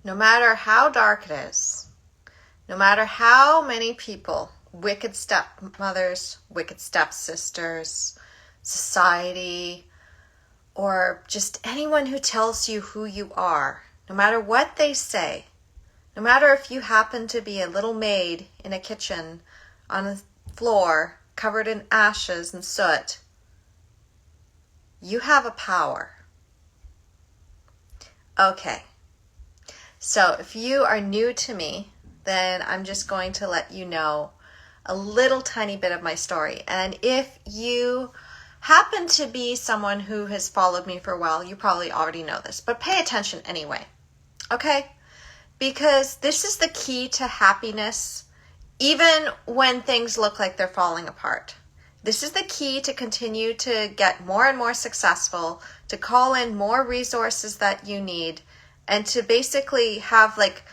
no matter how dark it is, no matter how many people, wicked stepmothers, wicked stepsisters, society, or just anyone who tells you who you are, no matter what they say, no matter if you happen to be a little maid in a kitchen on a floor covered in ashes and soot, you have a power. Okay, so if you are new to me, then I'm just going to let you know a little tiny bit of my story. And if you happen to be someone who has followed me for a while, you probably already know this, but pay attention anyway, okay? Because this is the key to happiness, even when things look like they're falling apart. This is the key to continue to get more and more successful, to call in more resources that you need, and to basically have like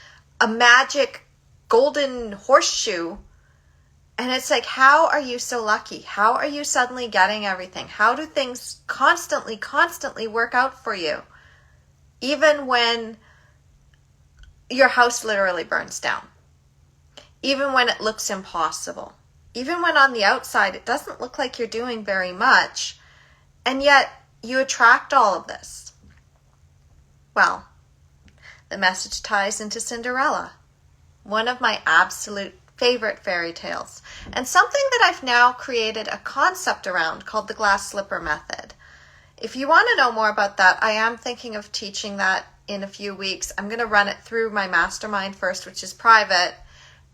a magic golden horseshoe. And it's like, how are you so lucky? How are you suddenly getting everything? How do things constantly work out for you? Even when your house literally burns down. Even when it looks impossible. Even when on the outside it doesn't look like you're doing very much, and yet you attract all of this. Well, the message ties into Cinderella, one of my absolute favorite fairy tales, and something that I've now created a concept around called the glass slipper method. If you want to know more about that, I am thinking of teaching that in a few weeks. I'm going to run it through my mastermind first, which is private,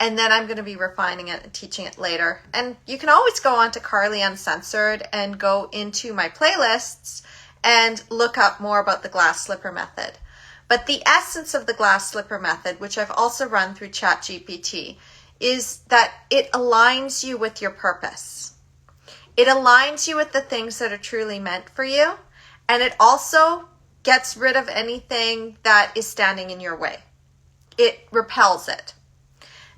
and then I'm going to be refining it and teaching it later. And you can always go on to Carly Uncensored and go into my playlists and look up more about the glass slipper method. But the essence of the glass slipper method, which I've also run through ChatGPT, is that it aligns you with your purpose. It aligns you with the things that are truly meant for you, and it also gets rid of anything that is standing in your way. It repels it.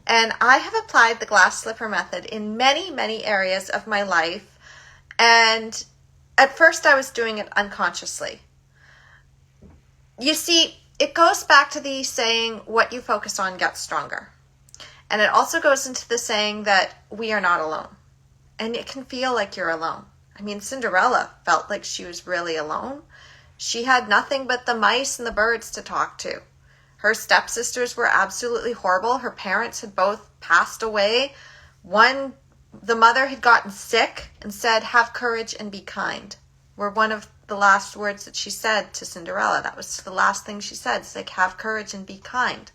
And I have applied the glass slipper method in many areas of my life, and at first I was doing it unconsciously. You see, it goes back to the saying, what you focus on gets stronger. And it also goes into the saying that we are not alone. And it can feel like you're alone. I mean, Cinderella felt like she was really alone. She had nothing but the mice and the birds to talk to. Her stepsisters were absolutely horrible. Her parents had both passed away. The mother had gotten sick and said, have courage and be kind, were one of the last words that she said to Cinderella. That was the last thing she said. It's like, have courage and be kind.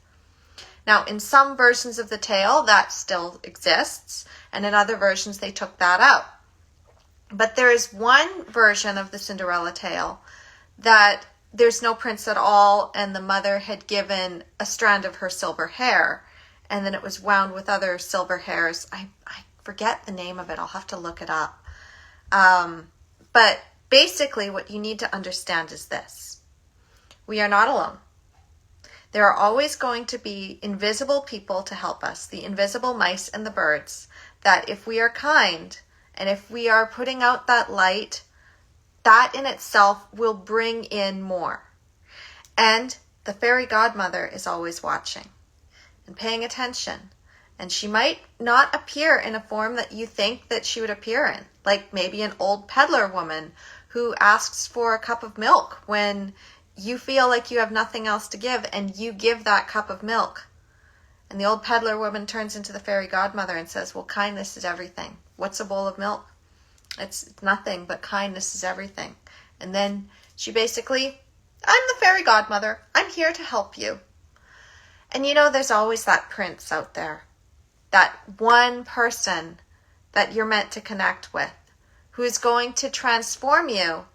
Now, in some versions of the tale, that still exists, and in other versions, they took that out. But there is one version of the Cinderella tale that there's no prince at all, and the mother had given a strand of her silver hair, and then it was wound with other silver hairs. I forget the name of it. I'll have to look it up. But basically, what you need to understand is this. We are not alone. There are always going to be invisible people to help us, the invisible mice and the birds, that if we are kind and if we are putting out that light, that in itself will bring in more. And the fairy godmother is always watching and paying attention. And she might not appear in a form that you think that she would appear in, like maybe an old peddler woman who asks for a cup of milk when you feel like you have nothing else to give, and you give that cup of milk. And the old peddler woman turns into the fairy godmother and says, well, kindness is everything. What's a bowl of milk? It's nothing, but kindness is everything. And then she basically, I'm the fairy godmother. I'm here to help you. And you know, there's always that prince out there, that one person that you're meant to connect with, who is going to transform you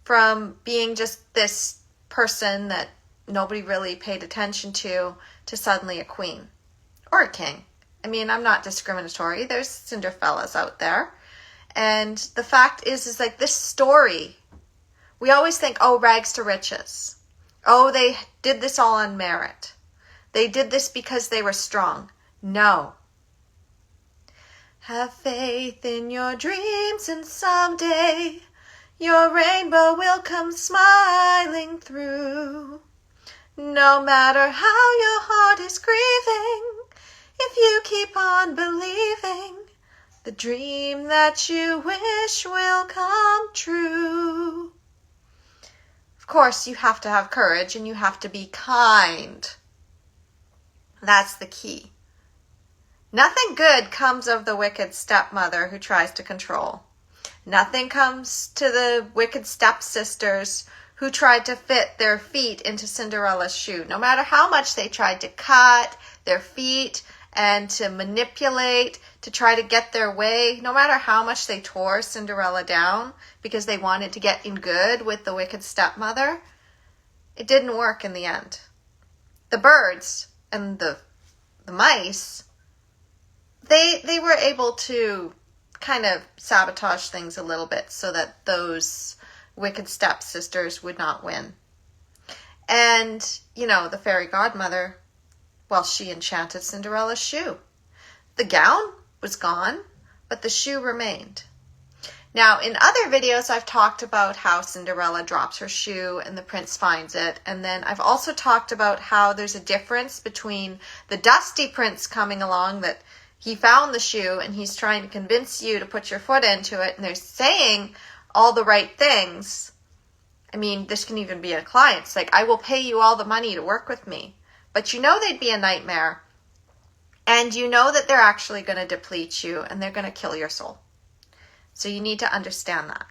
from being just this person that nobody really paid attention to suddenly a queen or a king. I mean, I'm not discriminatory. There's Cinderellas out there. And the fact is like this story, we always think, oh, rags to riches. Oh, they did this all on merit. They did this because they were strong. No. Have faith in your dreams, and someday your rainbow will come smiling through. No matter how your heart is grieving, if you keep on believing, the dream that you wish will come true. Of course, you have to have courage and you have to be kind. That's the key. Nothing good comes of the wicked stepmother who tries to control. Nothing comes to the wicked stepsisters who tried to fit their feet into Cinderella's shoe. No matter how much they tried to cut their feet and to manipulate, to try to get their way, no matter how much they tore Cinderella down because they wanted to get in good with the wicked stepmother, it didn't work in the end. The birds and the mice, they were able to kind of sabotage things a little bit so that those wicked stepsisters would not win. And, the fairy godmother, well, she enchanted Cinderella's shoe. The gown was gone, but the shoe remained. Now, in other videos, I've talked about how Cinderella drops her shoe and the prince finds it. And then I've also talked about how there's a difference between the dusty prince coming along that he found the shoe and he's trying to convince you to put your foot into it. And they're saying all the right things. I mean, this can even be a client. It's like, I will pay you all the money to work with me. But they'd be a nightmare. And that they're actually going to deplete you and they're going to kill your soul. So you need to understand that.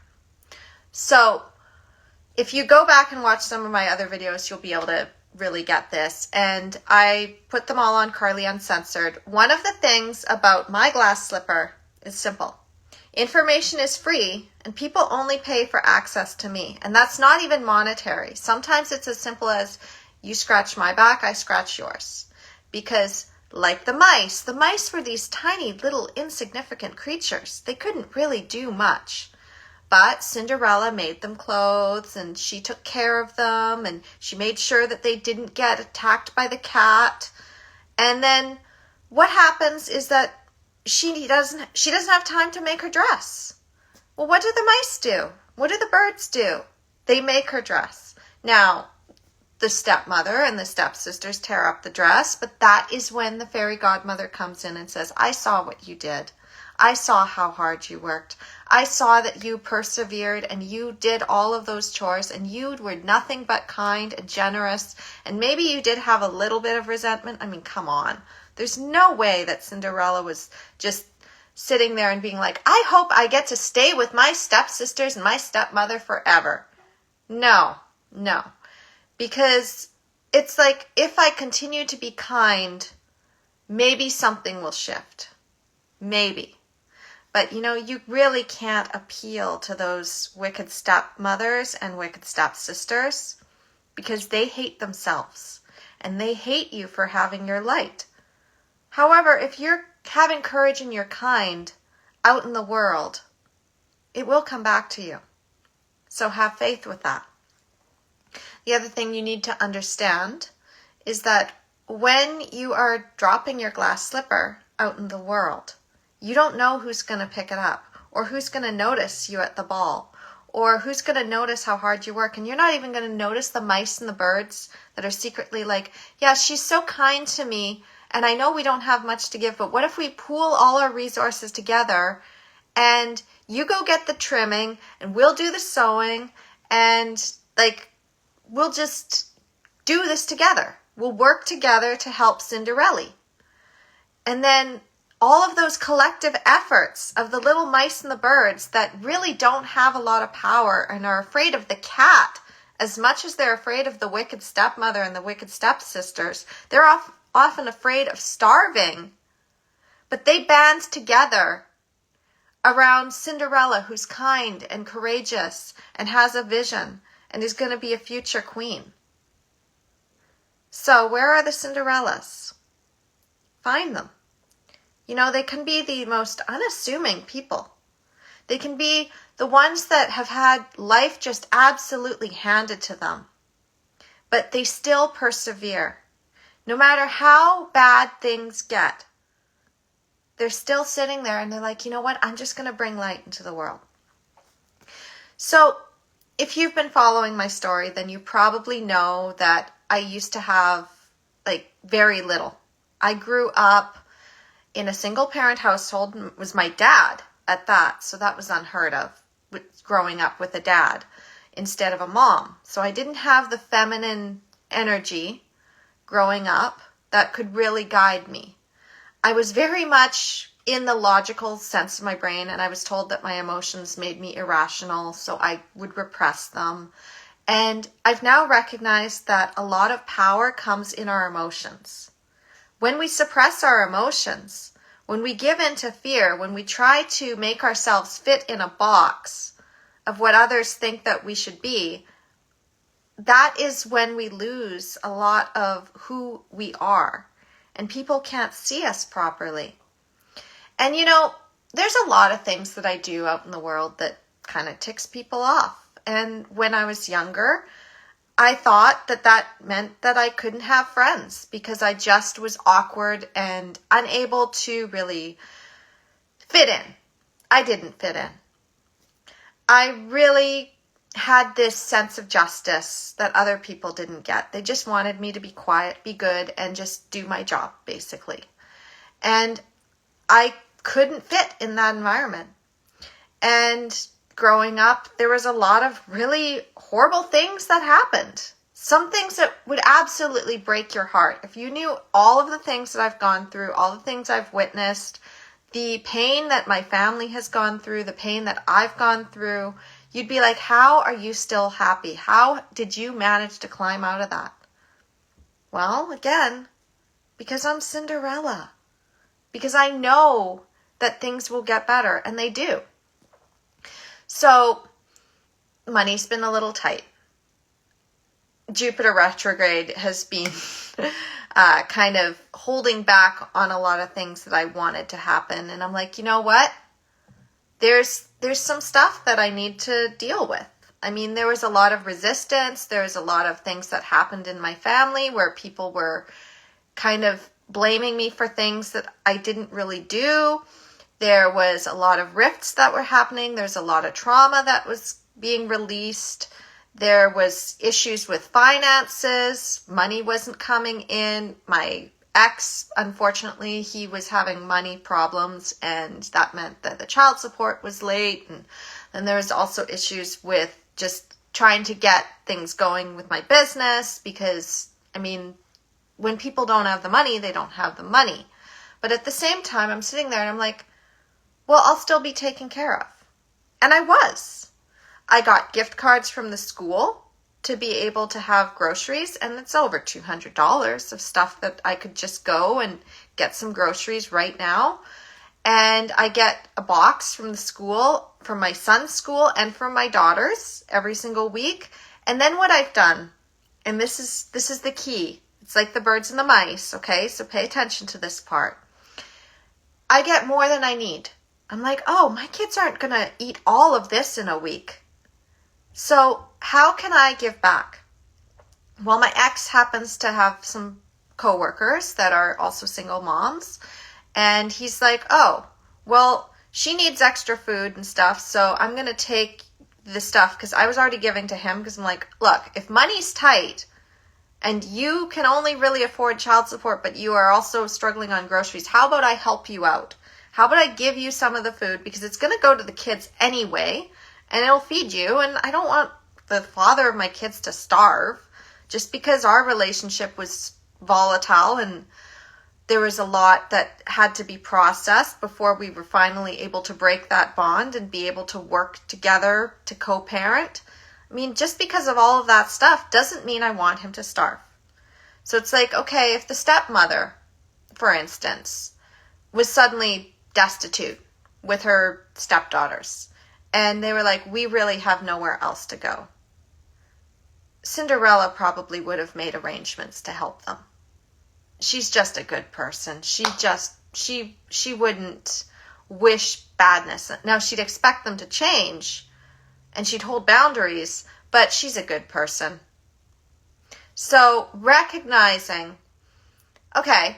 So if you go back and watch some of my other videos, you'll be able to really get this. And I put them all on Carly Uncensored. One of the things about my glass slipper is simple. Information is free and people only pay for access to me. And that's not even monetary. Sometimes it's as simple as you scratch my back, I scratch yours. Because like the mice were these tiny little insignificant creatures. They couldn't really do much. But Cinderella made them clothes and she took care of them and she made sure that they didn't get attacked by the cat. And then what happens is that she doesn't have time to make her dress. Well, what do the mice do? What do the birds do? They make her dress. Now, the stepmother and the stepsisters tear up the dress, but that is when the fairy godmother comes in and says, I saw what you did. I saw how hard you worked. I saw that you persevered and you did all of those chores and you were nothing but kind and generous. And maybe you did have a little bit of resentment. I mean, come on. There's no way that Cinderella was just sitting there and being like, I hope I get to stay with my stepsisters and my stepmother forever. No. Because it's like, if I continue to be kind, maybe something will shift. Maybe. But, you really can't appeal to those wicked stepmothers and wicked stepsisters because they hate themselves and they hate you for having your light. However, if you're having courage and you're kind out in the world, it will come back to you. So have faith with that. The other thing you need to understand is that when you are dropping your glass slipper out in the world, you don't know who's going to pick it up or who's going to notice you at the ball or who's going to notice how hard you work. And you're not even going to notice the mice and the birds that are secretly like, yeah, she's so kind to me. And I know we don't have much to give, but what if we pool all our resources together and you go get the trimming and we'll do the sewing and we'll just do this together. We'll work together to help Cinderella. And then all of those collective efforts of the little mice and the birds that really don't have a lot of power and are afraid of the cat as much as they're afraid of the wicked stepmother and the wicked stepsisters. They're often afraid of starving. But they band together around Cinderella, who's kind and courageous and has a vision and is going to be a future queen. So where are the Cinderellas? Find them. They can be the most unassuming people. They can be the ones that have had life just absolutely handed to them. But they still persevere. No matter how bad things get, they're still sitting there and they're like, you know what? I'm just going to bring light into the world. So if you've been following my story, then you probably know that I used to have like very little. I grew up in a single parent household. It was my dad at that. So that was unheard of, growing up with a dad instead of a mom. So I didn't have the feminine energy growing up that could really guide me. I was very much in the logical sense of my brain, and I was told that my emotions made me irrational, so I would repress them. And I've now recognized that a lot of power comes in our emotions. When we suppress our emotions, when we give in to fear, when we try to make ourselves fit in a box of what others think that we should be, that is when we lose a lot of who we are, and people can't see us properly. And you know, there's a lot of things that I do out in the world that kind of ticks people off. And when I was younger, I thought that that meant that I couldn't have friends because I just was awkward and unable to really fit in. I didn't fit in. I really had this sense of justice that other people didn't get. They just wanted me to be quiet, be good, and just do my job, basically. And I couldn't fit in that environment. And growing up, there was a lot of really horrible things that happened. Some things that would absolutely break your heart. If you knew all of the things that I've gone through, all the things I've witnessed, the pain that my family has gone through, the pain that I've gone through, you'd be like, how are you still happy? How did you manage to climb out of that? Well, again, because I'm Cinderella. Because I know that things will get better, and they do. So, money's been a little tight. Jupiter retrograde has been kind of holding back on a lot of things that I wanted to happen. And I'm like, you know what? There's some stuff that I need to deal with. I mean, there was a lot of resistance. There was a lot of things that happened in my family where people were kind of blaming me for things that I didn't really do. There was a lot of rifts that were happening. There's a lot of trauma that was being released. There was issues with finances. Money wasn't coming in. My ex, unfortunately, he was having money problems, and that meant that the child support was late. And then there was also issues with just trying to get things going with my business because, I mean, when people don't have the money, they don't have the money. But at the same time, I'm sitting there and I'm like, well, I'll still be taken care of. And I was. I got gift cards from the school to be able to have groceries, and it's over $200 of stuff that I could just go and get some groceries right now. And I get a box from the school, from my son's school and from my daughter's every single week. And then what I've done, and this is the key. It's like the birds and the mice, okay? So pay attention to this part. I get more than I need. I'm like, oh, my kids aren't going to eat all of this in a week. So how can I give back? Well, my ex happens to have some coworkers that are also single moms. And he's like, oh, well, she needs extra food and stuff. So I'm going to take the stuff because I was already giving to him because I'm like, look, if money's tight and you can only really afford child support, but you are also struggling on groceries, how about I help you out? How about I give you some of the food because it's going to go to the kids anyway and it'll feed you. And I don't want the father of my kids to starve just because our relationship was volatile and there was a lot that had to be processed before we were finally able to break that bond and be able to work together to co-parent. I mean, just because of all of that stuff doesn't mean I want him to starve. So it's like, okay, if the stepmother, for instance, was suddenly destitute with her stepdaughters, and they were like, we really have nowhere else to go. Cinderella probably would have made arrangements to help them. She's just a good person. She wouldn't wish badness. Now, she'd expect them to change, and she'd hold boundaries, but she's a good person. So recognizing, okay,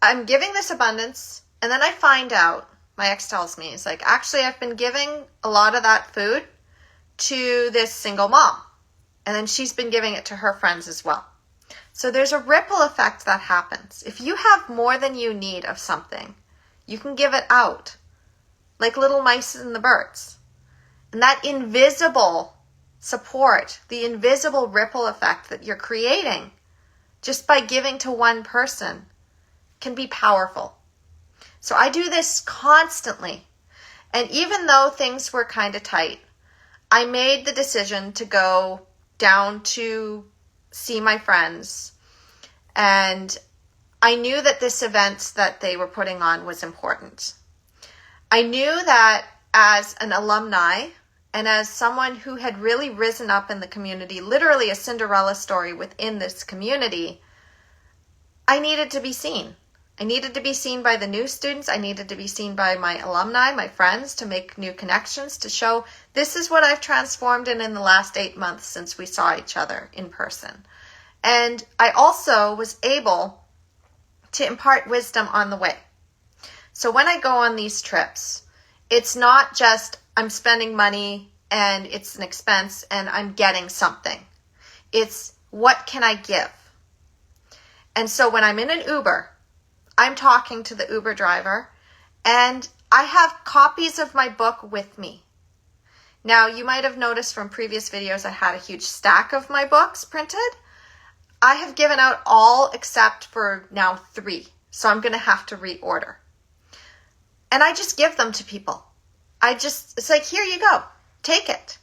I'm giving this abundance, and then I find out, my ex tells me, he's like, actually, I've been giving a lot of that food to this single mom. And then she's been giving it to her friends as well. So there's a ripple effect that happens. If you have more than you need of something, you can give it out, like little mice and the birds. And that invisible support, the invisible ripple effect that you're creating just by giving to one person can be powerful. So I do this constantly. And even though things were kind of tight, I made the decision to go down to see my friends. And I knew that this event that they were putting on was important. I knew that as an alumni and as someone who had really risen up in the community, literally a Cinderella story within this community, I needed to be seen. I needed to be seen by the new students. I needed to be seen by my alumni, my friends, to make new connections, to show this is what I've transformed in the last 8 months since we saw each other in person. And I also was able to impart wisdom on the way. So when I go on these trips, it's not just I'm spending money and it's an expense and I'm getting something. It's what can I give? And so when I'm in an Uber, I'm talking to the Uber driver and I have copies of my book with me. Now, you might have noticed from previous videos I had a huge stack of my books printed. I have given out all except for now 3. So I'm going to have to reorder. And I just give them to people. It's like, here you go. Take it.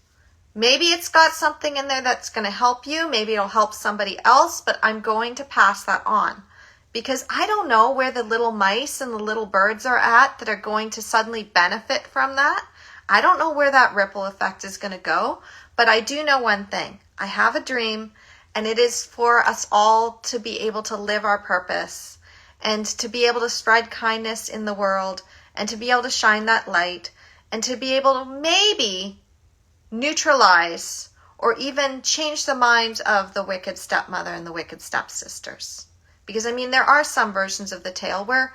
Maybe it's got something in there that's going to help you. Maybe it'll help somebody else, but I'm going to pass that on. Because I don't know where the little mice and the little birds are at that are going to suddenly benefit from that. I don't know where that ripple effect is going to go, but I do know one thing. I have a dream, and it is for us all to be able to live our purpose and to be able to spread kindness in the world and to be able to shine that light and to be able to maybe neutralize or even change the minds of the wicked stepmother and the wicked stepsisters. Because, I mean, there are some versions of the tale where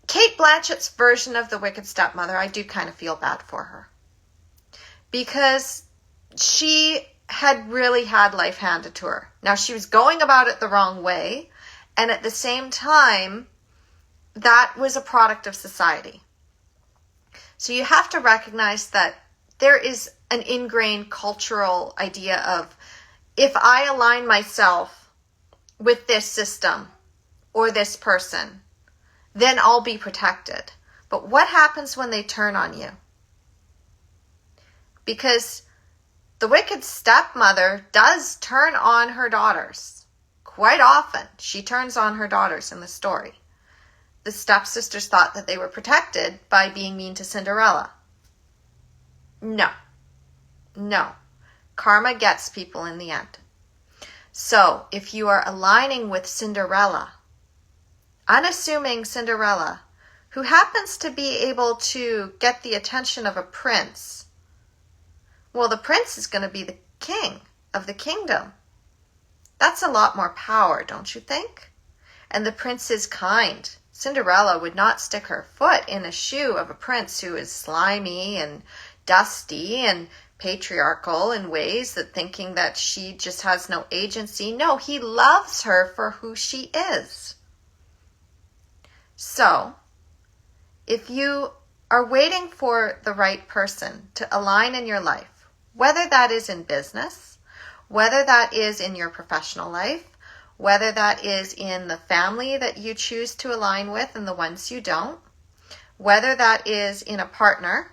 Kate Blanchett's version of the wicked stepmother, I do kind of feel bad for her. Because she had really had life handed to her. Now, she was going about it the wrong way. And at the same time, that was a product of society. So you have to recognize that there is an ingrained cultural idea of if I align myself with this system or this person, then I'll be protected. But what happens when they turn on you? Because the wicked stepmother does turn on her daughters. Quite often, she turns on her daughters in the story. The stepsisters thought that they were protected by being mean to Cinderella. No. Karma gets people in the end. So, if you are aligning with Cinderella, unassuming Cinderella, who happens to be able to get the attention of a prince, well, the prince is going to be the king of the kingdom. That's a lot more power, don't you think? And the prince is kind. Cinderella would not stick her foot in a shoe of a prince who is slimy and dusty and patriarchal in ways that thinking that she just has no agency. No, he loves her for who she is. So, if you are waiting for the right person to align in your life, whether that is in business, whether that is in your professional life, whether that is in the family that you choose to align with and the ones you don't, whether that is in a partner,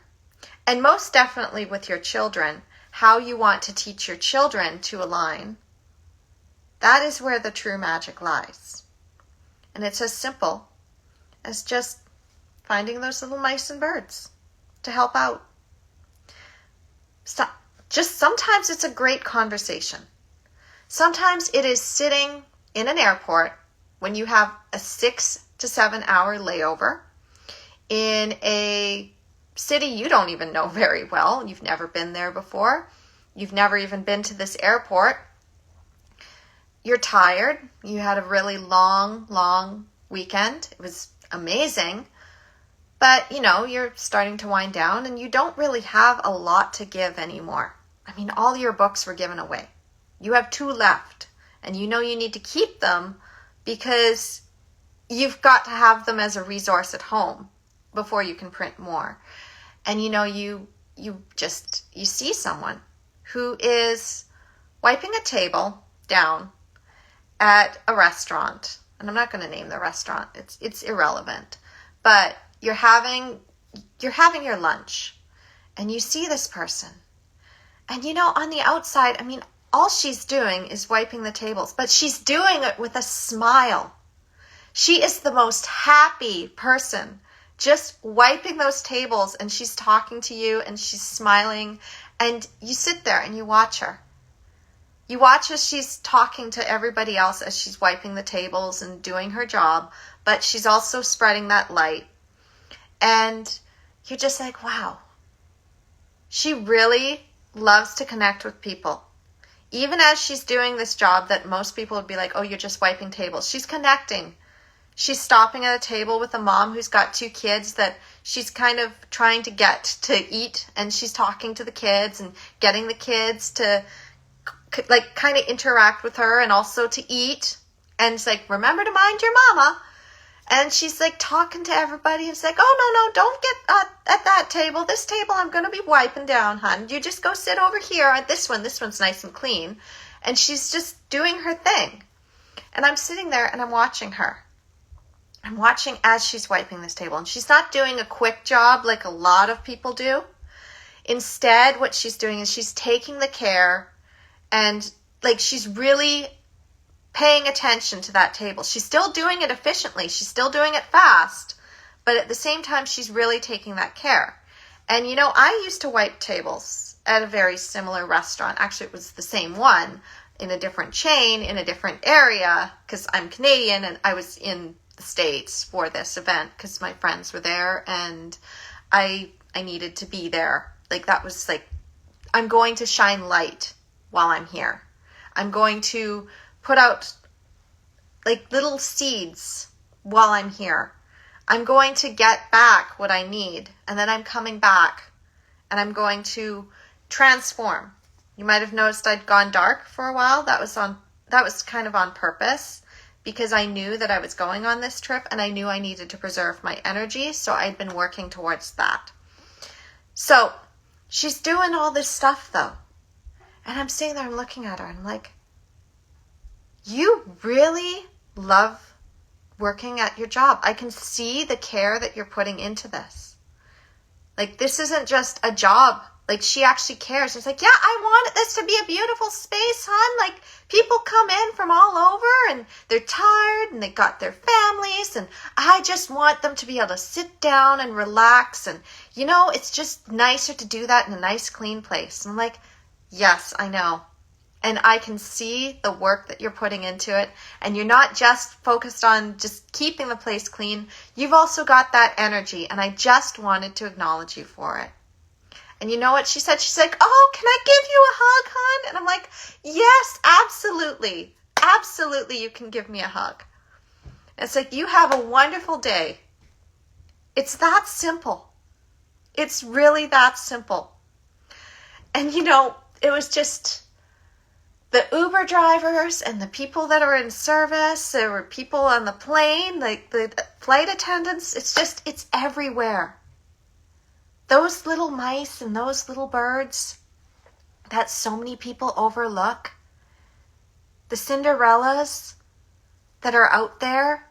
and most definitely with your children, how you want to teach your children to align, that is where the true magic lies. And it's as simple as just finding those little mice and birds to help out. Just sometimes it's a great conversation. Sometimes it is sitting in an airport when you have a 6 to 7 hour layover in a city you don't even know very well. You've never been there before. You've never even been to this airport. You're tired. You had a really long weekend. It was amazing. But, you're starting to wind down and you don't really have a lot to give anymore. I mean, all your books were given away. You have 2 left and you know you need to keep them because you've got to have them as a resource at home before you can print more. And you know, you see someone who is wiping a table down at a restaurant, and I'm not going to name the restaurant, it's irrelevant, but you're having your lunch, and you see this person, and you know, on the outside, I mean, all she's doing is wiping the tables, but she's doing it with a smile. She is the most happy person, just wiping those tables, and she's talking to you, and she's smiling, and you sit there and you watch her. You watch as she's talking to everybody else as she's wiping the tables and doing her job, but she's also spreading that light. And you're just like, wow, she really loves to connect with people. Even as she's doing this job that most people would be like, oh, you're just wiping tables, she's connecting. She's stopping at a table with a mom who's got 2 kids that she's kind of trying to get to eat, and she's talking to the kids and getting the kids to like kind of interact with her and also to eat. And it's like, remember to mind your mama. And she's like talking to everybody, and it's like, oh, no, don't get at that table. This table I'm going to be wiping down, hon. You just go sit over here at this one. This one's nice and clean. And she's just doing her thing. And I'm sitting there and I'm watching her. I'm watching as she's wiping this table. And she's not doing a quick job like a lot of people do. Instead, what she's doing is she's taking the care, and like she's really paying attention to that table. She's still doing it efficiently. She's still doing it fast. But at the same time, she's really taking that care. And you know, I used to wipe tables at a very similar restaurant. Actually, it was the same one in a different chain, in a different area, because I'm Canadian and I was in the States for this event because my friends were there and I needed to be there. Like that was like, I'm going to shine light while I'm here. I'm going to put out like little seeds while I'm here. I'm going to get back what I need, and then I'm coming back and I'm going to transform. You might have noticed I'd gone dark for a while. That was kind of on purpose because I knew that I was going on this trip and I knew I needed to preserve my energy, so I'd been working towards that. So she's doing all this stuff though. And I'm sitting there and looking at her and I'm like, you really love working at your job. I can see the care that you're putting into this. Like, this isn't just a job. Like, she actually cares. It's like, yeah, I want this to be a beautiful space, hon. Like, people come in from all over and they're tired and they got their families, and I just want them to be able to sit down and relax. And, you know, it's just nicer to do that in a nice, clean place. And I'm like, yes, I know. And I can see the work that you're putting into it. And you're not just focused on just keeping the place clean. You've also got that energy. And I just wanted to acknowledge you for it. And you know what she said? She's like, oh, can I give you a hug, hon? And I'm like, yes, absolutely. Absolutely, you can give me a hug. And it's like, you have a wonderful day. It's that simple. It's really that simple. And you know, it was just the Uber drivers and the people that are in service. There were people on the plane, like the flight attendants. It's everywhere. Those little mice and those little birds that so many people overlook. The Cinderellas that are out there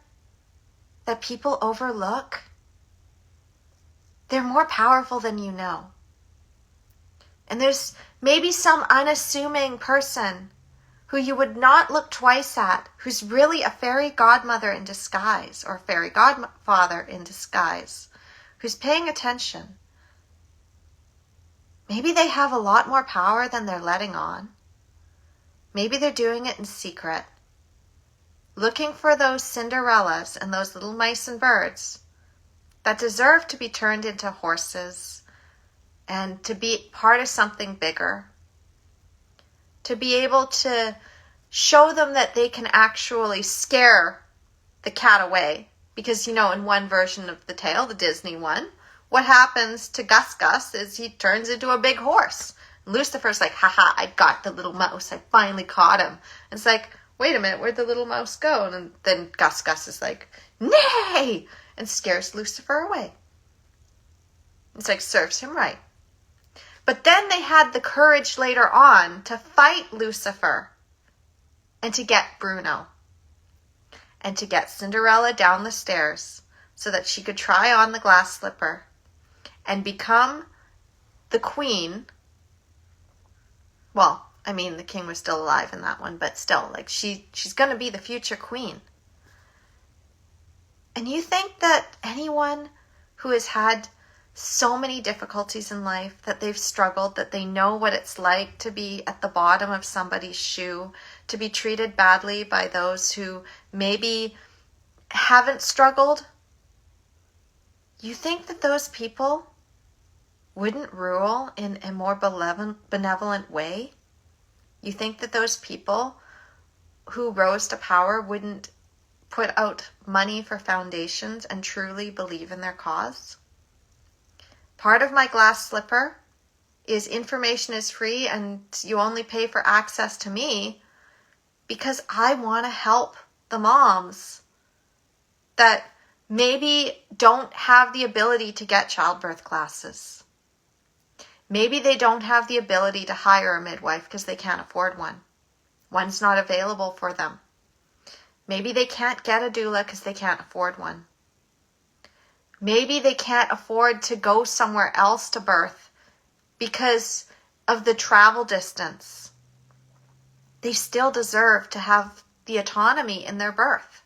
that people overlook. They're more powerful than you know. And there's maybe some unassuming person who you would not look twice at, who's really a fairy godmother in disguise or a fairy godfather in disguise, who's paying attention. Maybe they have a lot more power than they're letting on. Maybe they're doing it in secret, looking for those Cinderellas and those little mice and birds that deserve to be turned into horses and to be part of something bigger, to be able to show them that they can actually scare the cat away. Because, you know, in one version of the tale, the Disney one, what happens to Gus Gus is he turns into a big horse. Lucifer's like, haha, I got the little mouse. I finally caught him. And it's like, wait a minute, where'd the little mouse go? And then Gus is like, nay, and scares Lucifer away. It's like, serves him right. But then they had the courage later on to fight Lucifer and to get Bruno and to get Cinderella down the stairs so that she could try on the glass slipper and become the queen. Well, I mean, the king was still alive in that one, but still, like, she's going to be the future queen. And you think that anyone who has had so many difficulties in life, that they've struggled, that they know what it's like to be at the bottom of somebody's shoe, to be treated badly by those who maybe haven't struggled, you think that those people wouldn't rule in a more benevolent way? You think that those people who rose to power wouldn't put out money for foundations and truly believe in their cause? Part of my glass slipper is information is free and you only pay for access to me because I want to help the moms that maybe don't have the ability to get childbirth classes. Maybe they don't have the ability to hire a midwife because they can't afford one. One's not available for them. Maybe they can't get a doula because they can't afford one. Maybe they can't afford to go somewhere else to birth because of the travel distance. They still deserve to have the autonomy in their birth.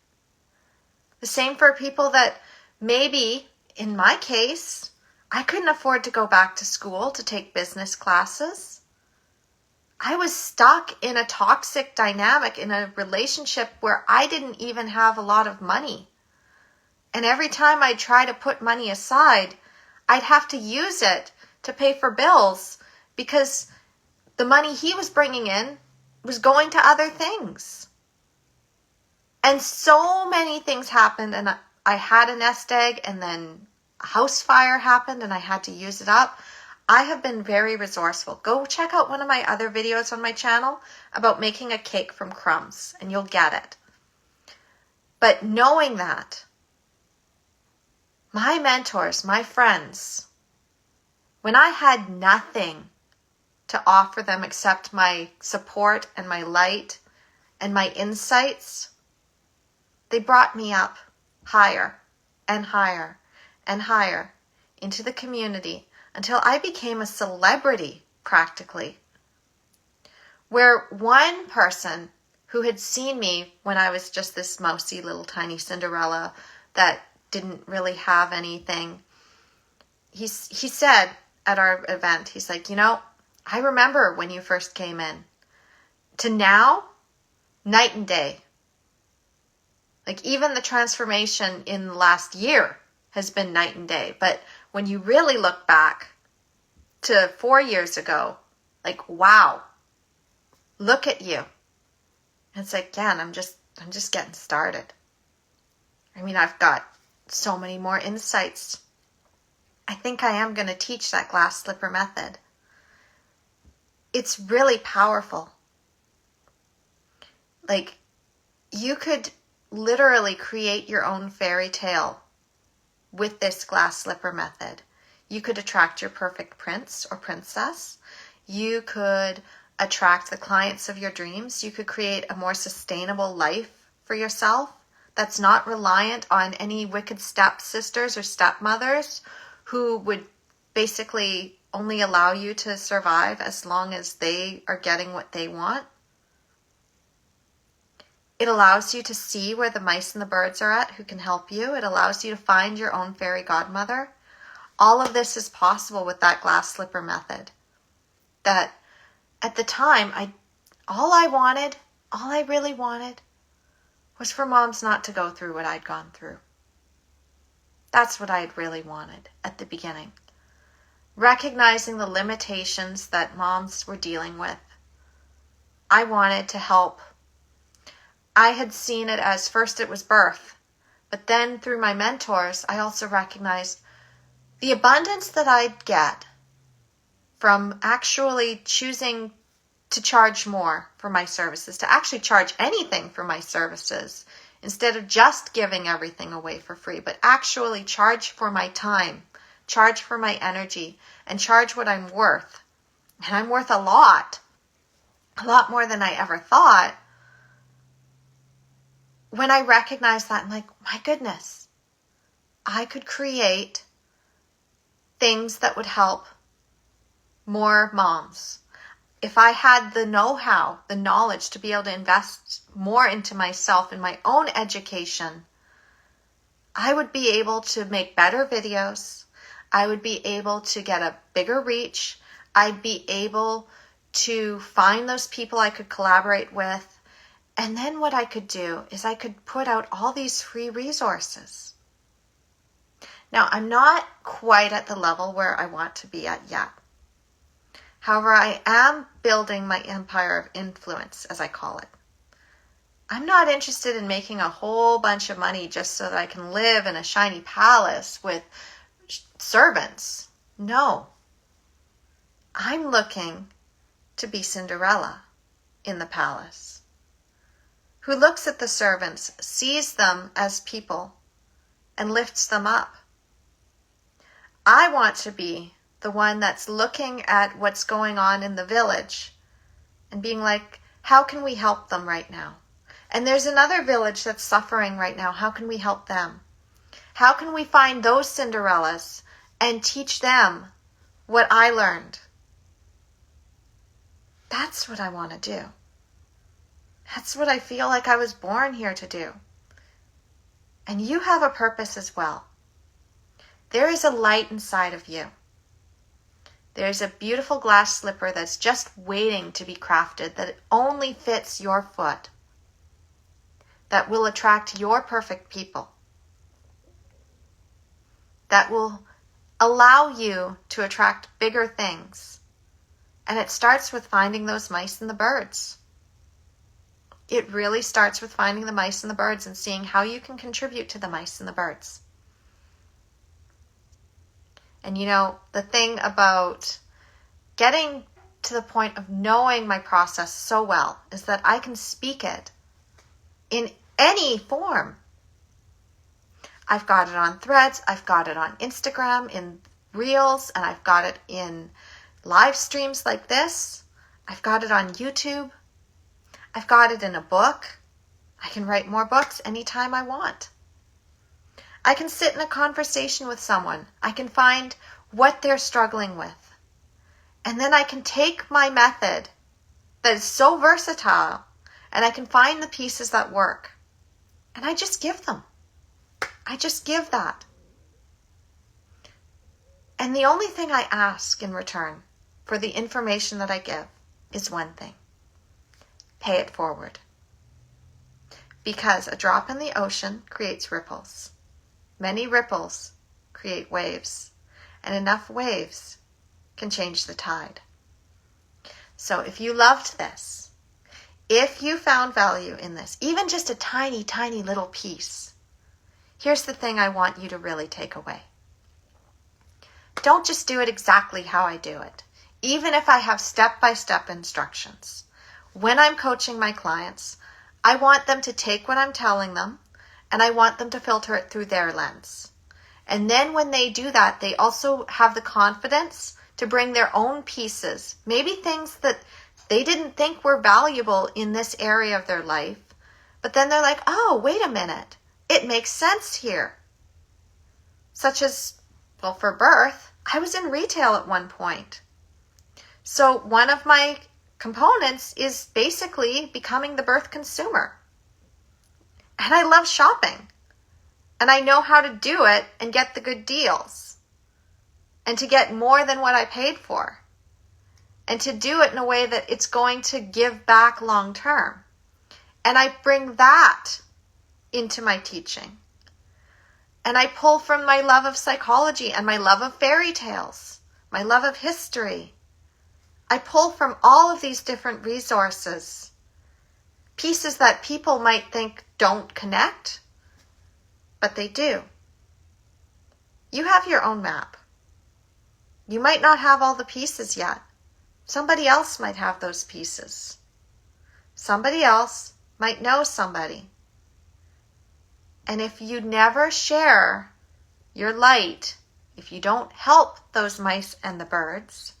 The same for people that maybe, in my case, I couldn't afford to go back to school to take business classes. I was stuck in a toxic dynamic in a relationship where I didn't even have a lot of money. And every time I'd try to put money aside, I'd have to use it to pay for bills because the money he was bringing in was going to other things. And so many things happened, and I had a nest egg, and then a house fire happened and I had to use it up. I have been very resourceful. Go check out one of my other videos on my channel about making a cake from crumbs and you'll get it. But knowing that, my mentors, my friends, when I had nothing to offer them except my support and my light and my insights, they brought me up higher and higher and higher into the community until I became a celebrity practically. Where one person who had seen me when I was just this mousy little tiny Cinderella that didn't really have anything, he said at our event, he's like, I remember when you first came in to now, night and day. Like even the transformation in the last year has been night and day. But when you really look back to 4 years ago, like, wow, look at you. And it's like, again, I'm just getting started. I mean, I've got so many more insights. I think I am going to teach that glass slipper method. It's really powerful. Like, you could literally create your own fairy tale with this glass slipper method. You could attract your perfect prince or princess. You could attract the clients of your dreams. You could create a more sustainable life for yourself that's not reliant on any wicked stepsisters or stepmothers who would basically only allow you to survive as long as they are getting what they want. It allows you to see where the mice and the birds are at who can help you. It allows you to find your own fairy godmother. All of this is possible with that glass slipper method. That at the time, all I really wanted was for moms not to go through what I'd gone through. That's what I'd really wanted at the beginning. Recognizing the limitations that moms were dealing with. I wanted to help. I had seen it as first it was birth, but then through my mentors, I also recognized the abundance that I'd get from actually choosing to charge more for my services, to actually charge anything for my services, instead of just giving everything away for free, but actually charge for my time, charge for my energy, and charge what I'm worth. And I'm worth a lot more than I ever thought. When I recognized that, I'm like, my goodness, I could create things that would help more moms. If I had the know-how, the knowledge to be able to invest more into myself and my own education, I would be able to make better videos. I would be able to get a bigger reach. I'd be able to find those people I could collaborate with. And then what I could do is I could put out all these free resources. Now, I'm not quite at the level where I want to be at yet. However, I am building my empire of influence, as I call it. I'm not interested in making a whole bunch of money just so that I can live in a shiny palace with servants. No. I'm looking to be Cinderella in the palace, who looks at the servants, sees them as people, and lifts them up. I want to be the one that's looking at what's going on in the village and being like, how can we help them right now? And there's another village that's suffering right now. How can we help them? How can we find those Cinderellas and teach them what I learned? That's what I want to do. That's what I feel like I was born here to do. And you have a purpose as well. There is a light inside of you. There's a beautiful glass slipper that's just waiting to be crafted, that only fits your foot, that will attract your perfect people, that will allow you to attract bigger things. And it starts with finding those mice and the birds. It really starts with finding the mice and the birds and seeing how you can contribute to the mice and the birds. And you know, the thing about getting to the point of knowing my process so well is that I can speak it in any form. I've got it on Threads, I've got it on Instagram, in Reels, and I've got it in live streams like this. I've got it on YouTube. I've got it in a book. I can write more books anytime I want. I can sit in a conversation with someone. I can find what they're struggling with. And then I can take my method that is so versatile and I can find the pieces that work. And I just give them. I just give that. And the only thing I ask in return for the information that I give is one thing. Pay it forward. Because a drop in the ocean creates ripples. Many ripples create waves. And enough waves can change the tide. So if you loved this, if you found value in this, even just a tiny, tiny little piece, here's the thing I want you to really take away. Don't just do it exactly how I do it. Even if I have step-by-step instructions. When I'm coaching my clients, I want them to take what I'm telling them and I want them to filter it through their lens. And then when they do that, they also have the confidence to bring their own pieces, maybe things that they didn't think were valuable in this area of their life, but then they're like, oh, wait a minute, it makes sense here. Such as, well, for birth, I was in retail at one point. So one of my components is basically becoming the birth consumer. And I love shopping. And I know how to do it and get the good deals. And to get more than what I paid for. And to do it in a way that it's going to give back long term. And I bring that into my teaching. And I pull from my love of psychology and my love of fairy tales, my love of history. I pull from all of these different resources, pieces that people might think don't connect, but they do. You have your own map. You might not have all the pieces yet, Somebody else might have those pieces. Somebody else might know somebody. And if you never share your light, if you don't help those mice and the birds,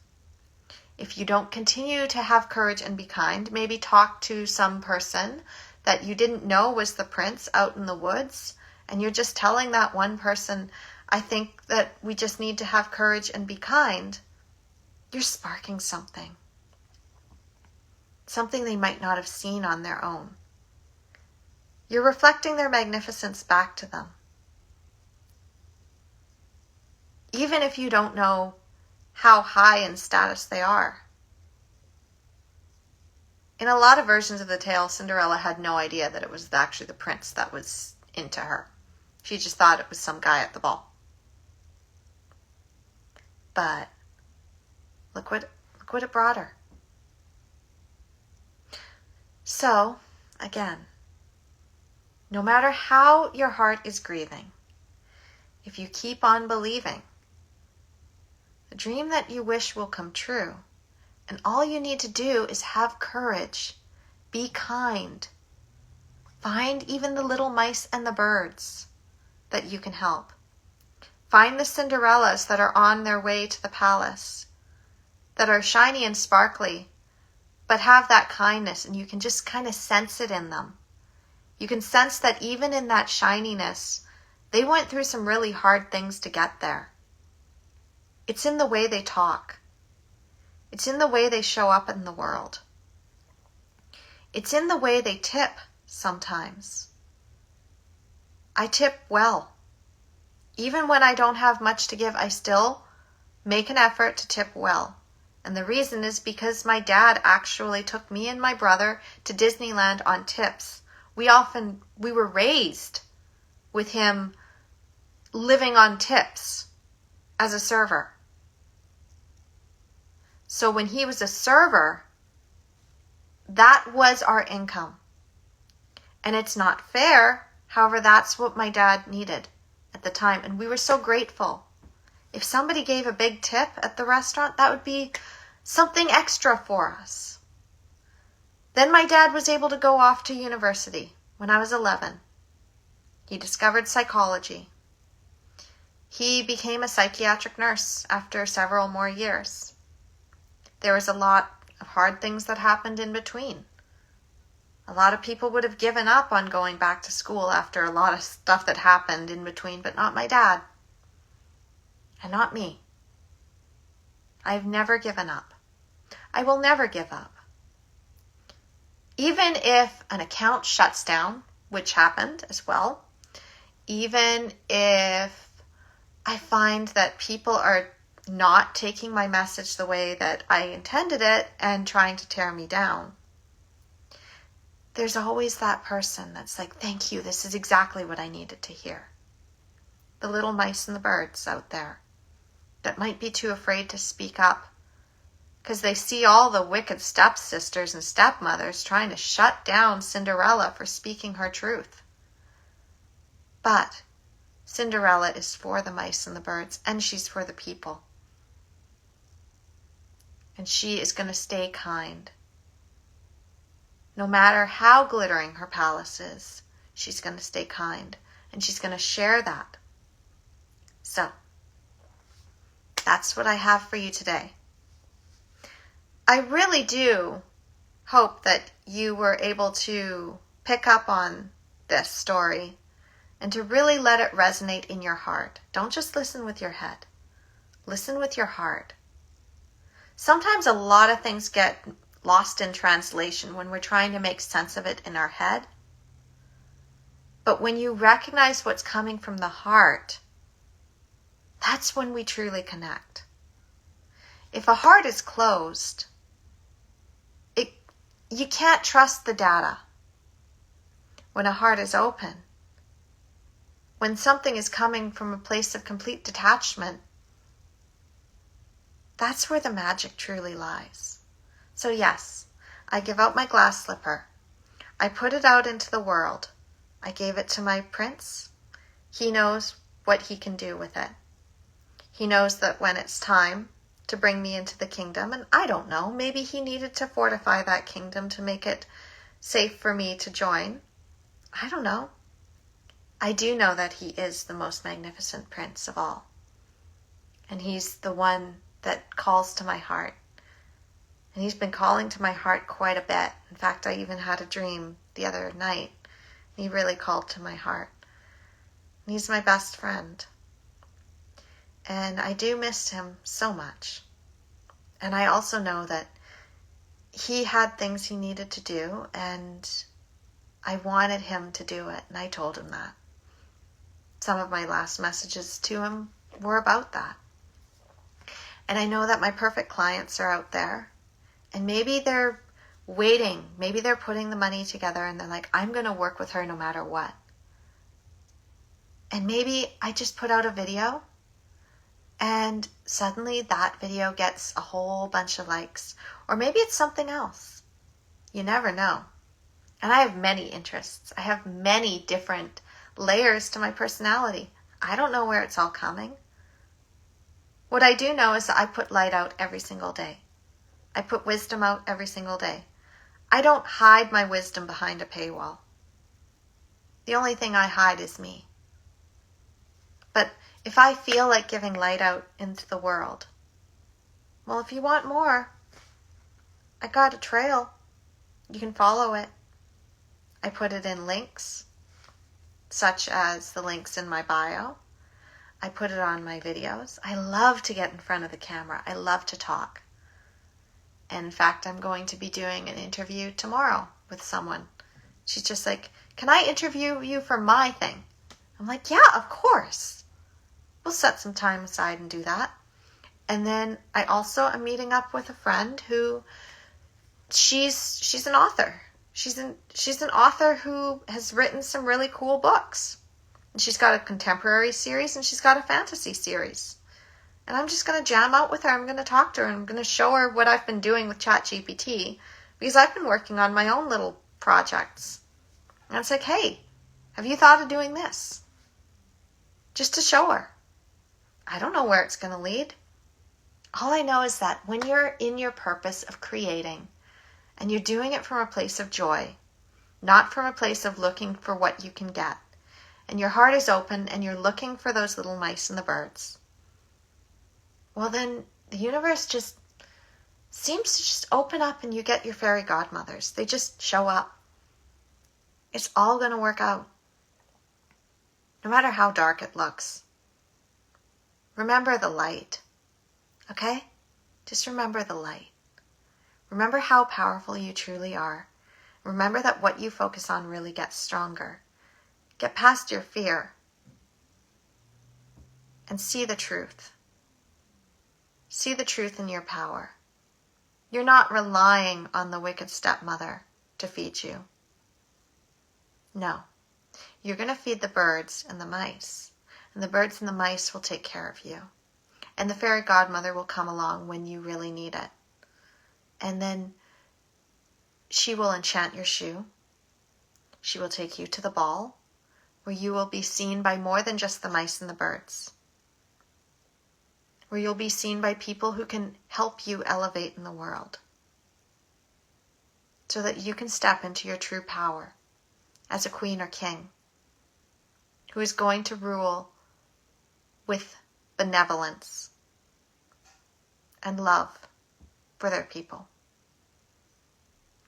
if you don't continue to have courage and be kind, maybe talk to some person that you didn't know was the prince out in the woods, and you're just telling that one person, I think that we just need to have courage and be kind, you're sparking something. Something they might not have seen on their own. You're reflecting their magnificence back to them. Even if you don't know how high in status they are. In a lot of versions of the tale, Cinderella had no idea that it was actually the prince that was into her. She just thought it was some guy at the ball. But look what it brought her. So, again, no matter how your heart is grieving, if you keep on believing, the dream that you wish will come true. And all you need to do is have courage. Be kind. Find even the little mice and the birds that you can help. Find the Cinderellas that are on their way to the palace, that are shiny and sparkly, but have that kindness, and you can just kind of sense it in them. You can sense that even in that shininess, they went through some really hard things to get there. It's in the way they talk. It's in the way they show up in the world. It's in the way they tip sometimes. I tip well. Even when I don't have much to give, I still make an effort to tip well. And the reason is because my dad actually took me and my brother to Disneyland on tips. We were raised with him living on tips as a server. So when he was a server, that was our income. And it's not fair. However, that's what my dad needed at the time. And we were so grateful. If somebody gave a big tip at the restaurant, that would be something extra for us. Then my dad was able to go off to university when I was 11. He discovered psychology. He became a psychiatric nurse after several more years. There was a lot of hard things that happened in between. A lot of people would have given up on going back to school after a lot of stuff that happened in between, but not my dad. And not me. I've never given up. I will never give up. Even if an account shuts down, which happened as well, even if I find that people are not taking my message the way that I intended it and trying to tear me down, there's always that person that's like, thank you, this is exactly what I needed to hear. The little mice and the birds out there that might be too afraid to speak up because they see all the wicked stepsisters and stepmothers trying to shut down Cinderella for speaking her truth. But Cinderella is for the mice and the birds, and she's for the people. And she is going to stay kind. No matter how glittering her palace is, she's going to stay kind, and she's going to share that. So, that's what I have for you today. I really do hope that you were able to pick up on this story and to really let it resonate in your heart. Don't just listen with your head. Listen with your heart. Sometimes a lot of things get lost in translation when we're trying to make sense of it in our head. But when you recognize what's coming from the heart, that's when we truly connect. If a heart is closed, you can't trust the data. When a heart is open, when something is coming from a place of complete detachment, that's where the magic truly lies. So yes, I give out my glass slipper. I put it out into the world. I gave it to my prince. He knows what he can do with it. He knows that when it's time to bring me into the kingdom. And I don't know, maybe he needed to fortify that kingdom to make it safe for me to join. I don't know. I do know that he is the most magnificent prince of all. And he's the one that calls to my heart. And he's been calling to my heart quite a bit. In fact, I even had a dream the other night. He really called to my heart. And he's my best friend. And I do miss him so much. And I also know that he had things he needed to do, and I wanted him to do it, and I told him that. Some of my last messages to him were about that. And I know that my perfect clients are out there, and maybe they're waiting, maybe they're putting the money together, and they're like, I'm going to work with her no matter what. And maybe I just put out a video, and suddenly that video gets a whole bunch of likes. Or maybe it's something else. You never know. And I have many interests. I have many different layers to my personality. I don't know where it's all coming. What I do know is that I put light out every single day. I put wisdom out every single day. I don't hide my wisdom behind a paywall. The only thing I hide is me. But if I feel like giving light out into the world, well, if you want more, I got a trail. You can follow it. I put it in links, such as the links in my bio. I put it on my videos. I love to get in front of the camera. I love to talk. And in fact, I'm going to be doing an interview tomorrow with someone. She's just like, can I interview you for my thing? I'm like, yeah, of course. We'll set some time aside and do that. And then I also am meeting up with a friend who she's an author. She's an author who has written some really cool books. And she's got a contemporary series and she's got a fantasy series. And I'm just going to jam out with her. I'm going to talk to her. I'm going to show her what I've been doing with ChatGPT, because I've been working on my own little projects. And it's like, hey, have you thought of doing this? Just to show her. I don't know where it's going to lead. All I know is that when you're in your purpose of creating, and you're doing it from a place of joy, not from a place of looking for what you can get, and your heart is open and you're looking for those little mice and the birds, well then the universe just seems to just open up and you get your fairy godmothers. They just show up. It's all going to work out. No matter how dark it looks. Remember the light. Okay? Just remember the light. Remember how powerful you truly are. Remember that what you focus on really gets stronger. Get past your fear and see the truth. See the truth in your power. You're not relying on the wicked stepmother to feed you. No. You're going to feed the birds and the mice. And the birds and the mice will take care of you. And the fairy godmother will come along when you really need it. And then she will enchant your shoe. She will take you to the ball, where you will be seen by more than just the mice and the birds. Where you'll be seen by people who can help you elevate in the world. So that you can step into your true power as a queen or king, who is going to rule with benevolence and love for their people.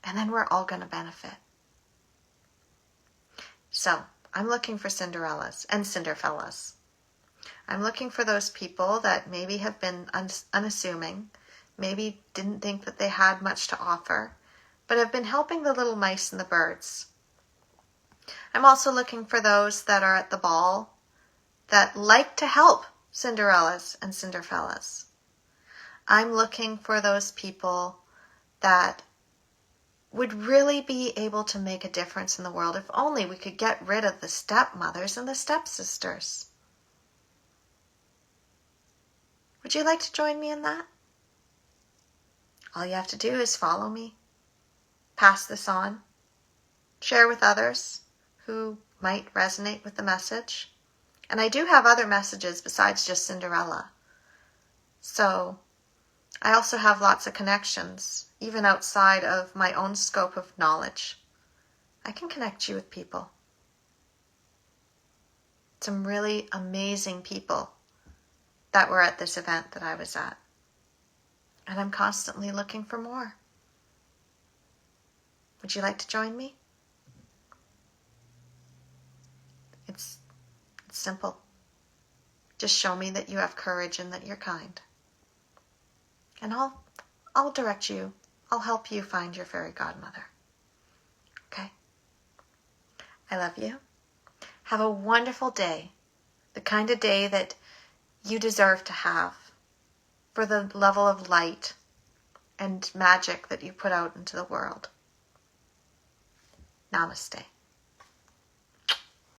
And then we're all going to benefit. So, I'm looking for Cinderellas and Cinderfellas. I'm looking for those people that maybe have been unassuming, maybe didn't think that they had much to offer, but have been helping the little mice and the birds. I'm also looking for those that are at the ball that like to help Cinderellas and Cinderfellas. I'm looking for those people that would really be able to make a difference in the world if only we could get rid of the stepmothers and the stepsisters. Would you like to join me in that? All you have to do is follow me, pass this on, share with others who might resonate with the message. And I do have other messages besides just Cinderella. So I also have lots of connections, even outside of my own scope of knowledge. I can connect you with people. Some really amazing people that were at this event that I was at. And I'm constantly looking for more. Would you like to join me? It's simple. Just show me that you have courage and that you're kind. And I'll direct you. I'll help you find your fairy godmother. Okay? I love you. Have a wonderful day. The kind of day that you deserve to have for the level of light and magic that you put out into the world. Namaste.